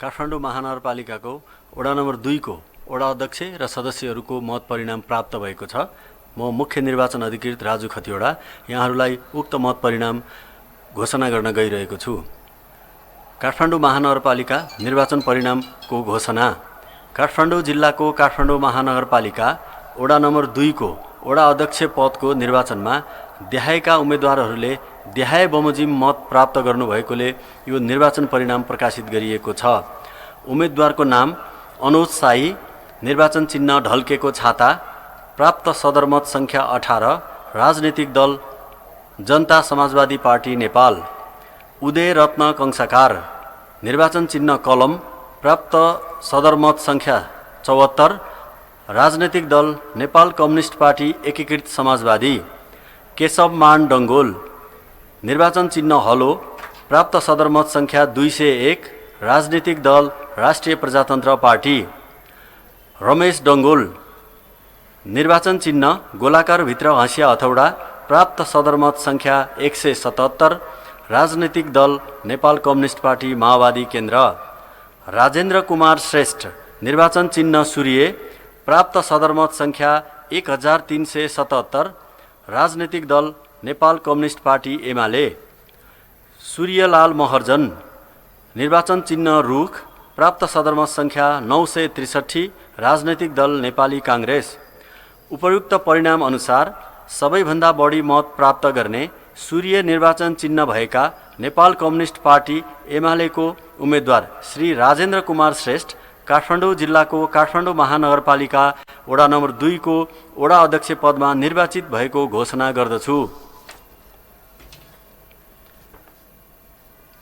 काठमाडौँ महानगरपालिकाको वडा नम्बर 2 को वडा अध्यक्ष र सदस्यहरूको मत परिणाम प्राप्त भएको छ। म मुख्य निर्वाचन अधिकृत राजु खतिवडा यहाँहरूलाई उक्त मत परिणाम घोषणा गर्न गइरहेको छु। काठमाडौँ महानगरपालिका निर्वाचन परिणामको घोषणा। काठमाडौँ जिल्लाको काठमाडौँ महानगरपालिका वडा नम्बर 2 को वडा अध्यक्ष पदको निर्वाचनमा देहाएका उम्मेदवारहरूले देहाए बमोजिम मत प्राप्त गर्नुभएकोले यो निर्वाचन परिणाम प्रकाशित गरिएको छ। उम्मेदवारको नाम अनुज साई, निर्वाचन चिन्ह ढल्केको छाता, प्राप्त सदरमत संख्या 18, राजनीतिक दल जनता समाजवादी पार्टी नेपाल। उदय रत्न कंसाकार, निर्वाचन चिन्ह कलम, प्राप्त सदरमत संख्या 74, राजनीतिक दल नेपाल कम्युनिस्ट पार्टी एकीकृत समाजवादी। केशव मान डङ्गोल, निर्वाचन चिन्ह हलो, प्राप्त सदरमत संख्या 201, राजनीतिक दल राष्ट्रिय प्रजातन्त्र पार्टी। रमेश डङ्गोल, निर्वाचन चिन्ह गोलाकार भित्र हँसिया हथौडा, प्राप्त सदरमत संख्या 177, राजनीतिक दल नेपाल कम्युनिस्ट पार्टी माओवादी केन्द्र। राजेन्द्र कुमार श्रेष्ठ, निर्वाचन चिन्ह सूर्य, प्राप्त सदरमत संख्या 1377, राजनीतिक दल नेपाल कम्युनिस्ट पार्टी एमाले। सूर्यलाल महर्जन, निर्वाचन चिन्ह रुख, प्राप्त सदरमत संख्या 963, राजनीतिक दल नेपाली कांग्रेस। उपयुक्त परिणाम अनुसार सबैभन्दा बढी मत प्राप्त गर्ने सूर्य निर्वाचन चिन्ह भएका नेपाल कम्युनिस्ट पार्टी एमालेको उम्मेदवार श्री राजेन्द्र कुमार श्रेष्ठ काठमाडौँ जिल्लाको काठमाडौँ महानगरपालिका वडा नम्बर 2 को वडा अध्यक्ष पदमा निर्वाचित भएको घोषणा गर्दछु।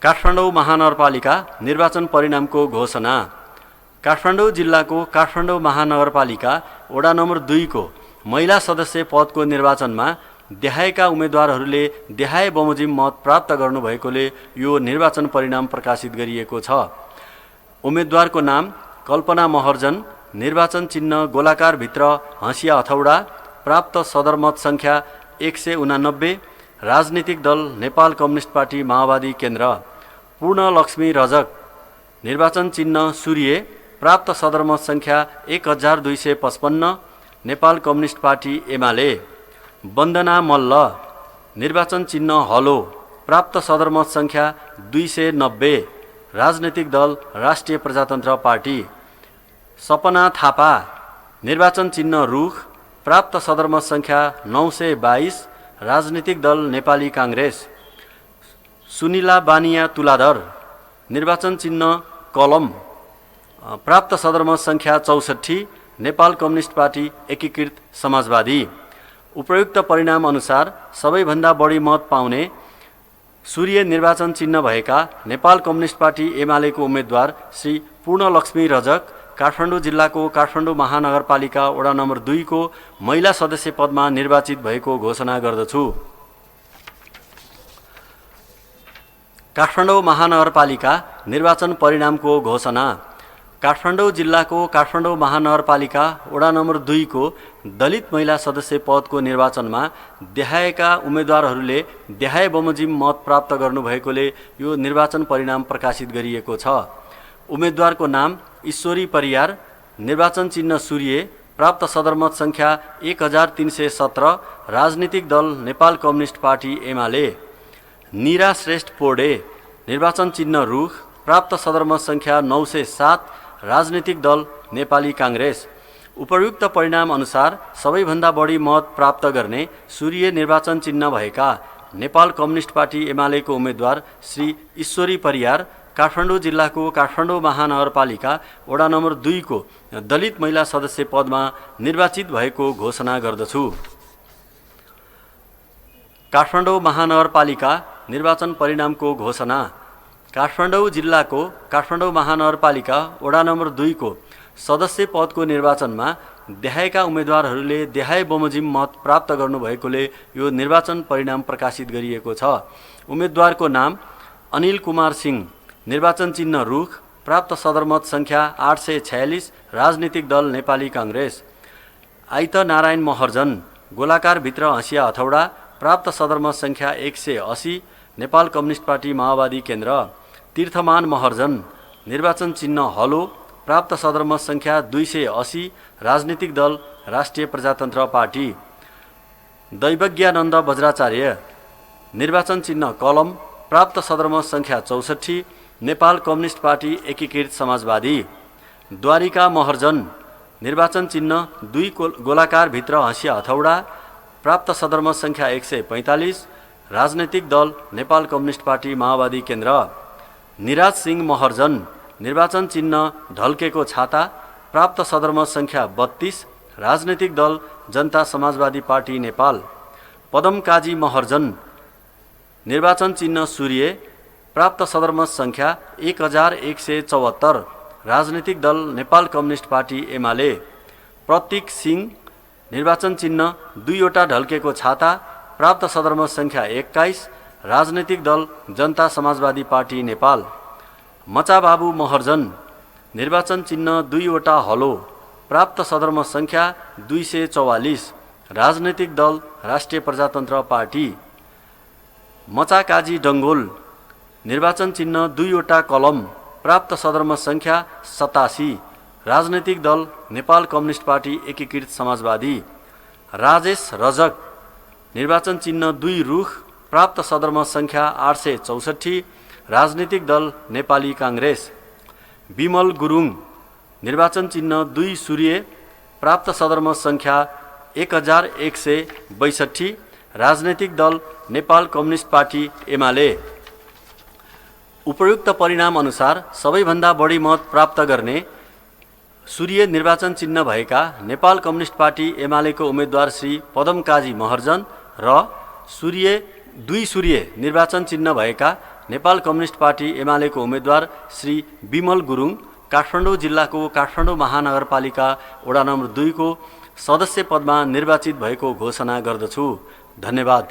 काठमाडौँ महानगरपालिका निर्वाचन परिणामको घोषणा। काठमाडौँ जिल्लाको काठमाडौँ महानगरपालिका वडा नम्बर 2 को महिला सदस्य पदको निर्वाचनमा देहाएका उम्मेदवारहरूले देहाए बमोजिम मत प्राप्त गर्नुभएकोले यो निर्वाचन परिणाम प्रकाशित गरिएको छ। उम्मेदवारको नाम कल्पना महर्जन, निर्वाचन चिन्ह गोलाकार भित्र हँसिया हथौडा, प्राप्त सदरमत संख्या 189, राजनीतिक दल नेपाल कम्युनिस्ट पार्टी माओवादी केन्द्र। पूर्णलक्ष्मी रजक, निर्वाचन चिन्ह सूर्य, प्राप्त सदरमत संख्या 1255, नेपाल कम्युनिस्ट पार्टी एमाले। वन्दना मल्ल, निर्वाचन चिन्ह हलो, प्राप्त सदरमत संख्या 290, राजनीतिक दल राष्ट्रिय प्रजातन्त्र पार्टी। सपना थापा, निर्वाचन चिन्ह रुख, प्राप्त सदरमत संख्या 922, राजनीतिक दल नेपाली कांग्रेस। सुनिला बानिया तुलाधर, निर्वाचन चिन्ह कलम, प्राप्त सदरमत संख्या 64, नेपाल कम्युनिस्ट पार्टी एकीकृत समाजवादी। उपयुक्त परिणाम अनुसार सबैभन्दा बढी मत पाउने सूर्य निर्वाचन चिन्ह भएका नेपाल कम्युनिस्ट पार्टी एमालेको उम्मेदवार श्री पूर्णलक्ष्मी रजक काठमाडौँ जिल्लाको काठमाडौँ महानगरपालिका वडा नम्बर 2 को महिला सदस्य पदमा निर्वाचित भएको घोषणा गर्दछु। काठमाडौँ महानगरपालिका निर्वाचन परिणामको घोषणा। काठमाडौँ जिल्लाको काठमाडौँ महानगरपालिका वडा नम्बर 2 को दलित महिला सदस्य पदको निर्वाचनमा देहाएका उम्मेदवारहरूले देहाए बमोजिम मत प्राप्त गर्नुभएकोले यो निर्वाचन परिणाम प्रकाशित गरिएको छ। उम्मेदवारको नाम ईश्वरी परियार, निर्वाचन चिन्ह सूर्य, प्राप्त सदरमत संख्या 1317, राजनीतिक दल नेपाल कम्युनिस्ट पार्टी एमाले। नीरा श्रेष्ठ पोडे, निर्वाचन चिन्ह रुख, प्राप्त सदरमत संख्या 907, राजनीतिक दल नेपाली कांग्रेस। उपयुक्त परिणाम अनुसार सबैभन्दा बढी मत प्राप्त गर्ने सूर्य निर्वाचन चिन्ह भएका नेपाल कम्युनिस्ट पार्टी एमालेको उम्मेदवार श्री ईश्वरी परियार काठमाडौँ जिल्लाको काठमाडौँ महानगरपालिका वडा नम्बर 2 को दलित महिला सदस्य पदमा निर्वाचित भएको घोषणा गर्दछु। काठमाडौँ महानगरपालिका निर्वाचन परिणामको घोषणा। काठमाडौँ जिल्लाको काठमाडौँ महानगरपालिका वडा नम्बर 2 को सदस्य पदको निर्वाचनमा देहाएका उम्मेदवारहरूले देहाए बमोजिम मत प्राप्त गर्नुभएकोले यो निर्वाचन परिणाम प्रकाशित गरिएको छ। उम्मेदवारको नाम अनिल कुमार सिंह, निर्वाचन चिन्ह रुख, प्राप्त सदरमत संख्या 846, राजनीतिक दल नेपाली कांग्रेस। आइत नारायण महर्जन, गोलाकार भित्र हँसिया हथौडा, प्राप्त सदरमत संख्या 180, नेपाल कम्युनिस्ट पार्टी माओवादी केन्द्र। तीर्थमान महर्जन, निर्वाचन चिन्ह हलो, प्राप्त सदरमत संख्या 280, राजनीतिक दल राष्ट्रिय प्रजातन्त्र पार्टी। दैवज्ञानन्द वज्राचार्य, निर्वाचन चिन्ह कलम, प्राप्त सदरमत संख्या 64, नेपाल कम्युनिस्ट पार्टी एकीकृत समाजवादी। द्वारिका महर्जन, निर्वाचन चिन्ह 2 गोलाकार भित्र हँसिया हथौडा, प्राप्त सदरमत संख्या 145, राजनैतिक दल नेपाल कम्युनिस्ट पार्टी माओवादी केन्द्र। निराज सिंह महर्जन, निर्वाचन चिन्ह ढल्केको छाता, प्राप्त सदरमत संख्या 32, राजनैतिक दल जनता समाजवादी पार्टी नेपाल। पदम काजी महर्जन, निर्वाचन चिन्ह सूर्य, प्राप्त सदरमत संख्या 1174, राजनीतिक दल नेपाल कम्युनिस्ट पार्टी एमाले। प्रतीक सिंह, निर्वाचन चिन्ह 2 वटा ढल्केको छाता, प्राप्त सदरमत संख्या 21, राजनीतिक दल जनता समाजवादी पार्टी नेपाल। मचाबाबु महर्जन, निर्वाचन चिन्ह 2 वटा हलो, प्राप्त सदरमत संख्या 244, राजनीतिक दल राष्ट्रिय प्रजातन्त्र पार्टी। मचाकाजी डङ्गोल, निर्वाचन चिन्ह 2 वटा कलम, प्राप्त सदरमत संख्या 87, राजनैतिक दल नेपाल कम्युनिस्ट पार्टी एकीकृत समाजवादी। राजेश रजक, निर्वाचन चिन्ह 2 रुख, प्राप्त सदरमत संख्या 864, राजनीतिक दल नेपाली काङ्ग्रेस। विमल गुरुङ, निर्वाचन चिन्ह 2 सूर्य, प्राप्त सदरमत संख्या 1162, राजनैतिक दल नेपाल कम्युनिस्ट पार्टी एमाले। उपयुक्त परिणाम अनुसार सबैभन्दा बढी मत प्राप्त गर्ने सूर्य निर्वाचन चिन्ह भएका नेपाल कम्युनिस्ट पार्टी एमालेको उम्मेदवार श्री पदम काजी महर्जन र 2 सूर्य निर्वाचन चिन्ह भएका नेपाल कम्युनिस्ट पार्टी एमालेको उम्मेदवार श्री विमल गुरुङ काठमाडौँ जिल्लाको काठमाडौँ महानगरपालिका वडा नम्बर 2 को सदस्य पदमा निर्वाचित भएको घोषणा गर्दछु। धन्यवाद।